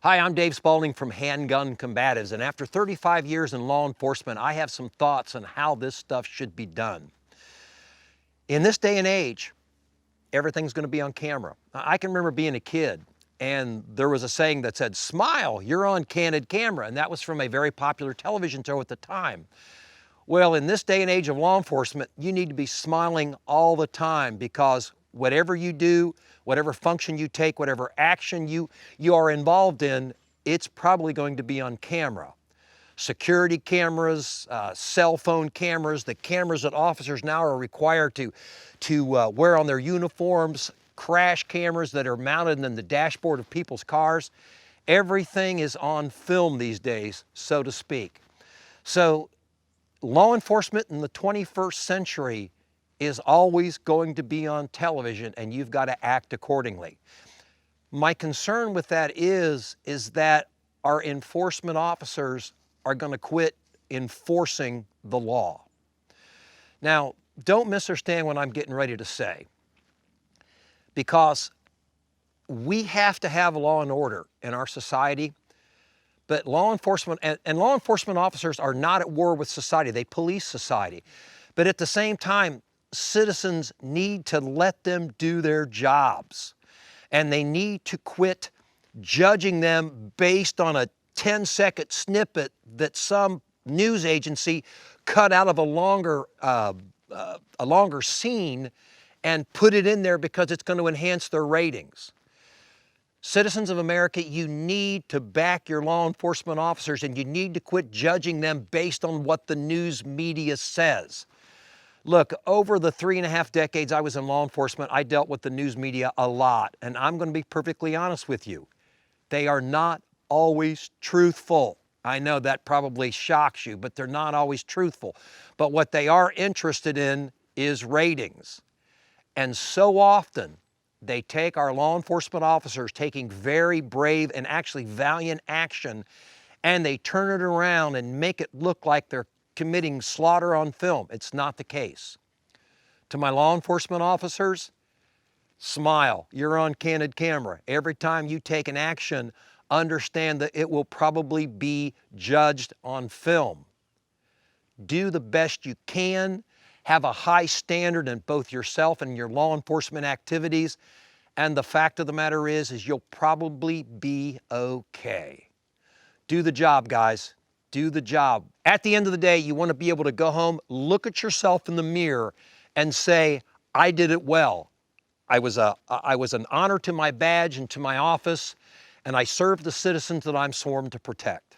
Hi, I'm Dave Spaulding from Handgun Combatives, and after 35 years in law enforcement, I have some thoughts on how this stuff should be done. In this day and age, everything's going to be on camera. I can remember being a kid, and there was a saying that said, "Smile, you're on candid camera," and that was from a very popular television show at the time. Well, in this day and age of law enforcement, you need to be smiling all the time because whatever you do, whatever function you take, whatever action you are involved in, it's probably going to be on camera. Security cameras, cell phone cameras, the cameras that officers now are required to wear on their uniforms, crash cameras that are mounted in the dashboard of people's cars. Everything is on film these days, so to speak. So law enforcement in the 21st century is always going to be on television, and you've got to act accordingly. My concern with that is that our enforcement officers are going to quit enforcing the law. Now, don't misunderstand what I'm getting ready to say, because we have to have law and order in our society. But law enforcement and law enforcement officers are not at war with society. They police society. But at the same time, citizens need to let them do their jobs. And they need to quit judging them based on a 10-second snippet that some news agency cut out of a longer scene and put it in there because it's going to enhance their ratings. Citizens of America, you need to back your law enforcement officers, and you need to quit judging them based on what the news media says. Look, over the 3.5 decades I was in law enforcement, I dealt with the news media a lot, and I'm going to be perfectly honest with you. They are not always truthful. I know that probably shocks you, but they're not always truthful. But what they are interested in is ratings. And so often, they take our law enforcement officers taking very brave and actually valiant action, and they turn it around and make it look like they're committing slaughter on film. It's not the case. To my law enforcement officers, smile. You're on candid camera. Every time you take an action, understand that it will probably be judged on film. Do the best you can. Have a high standard in both yourself and your law enforcement activities. And the fact of the matter is you'll probably be okay. Do the job, guys. Do the job. At the end of the day, you want to be able to go home, look at yourself in the mirror, and say, I did it well. I was an honor to my badge and to my office, and I served the citizens that I'm sworn to protect.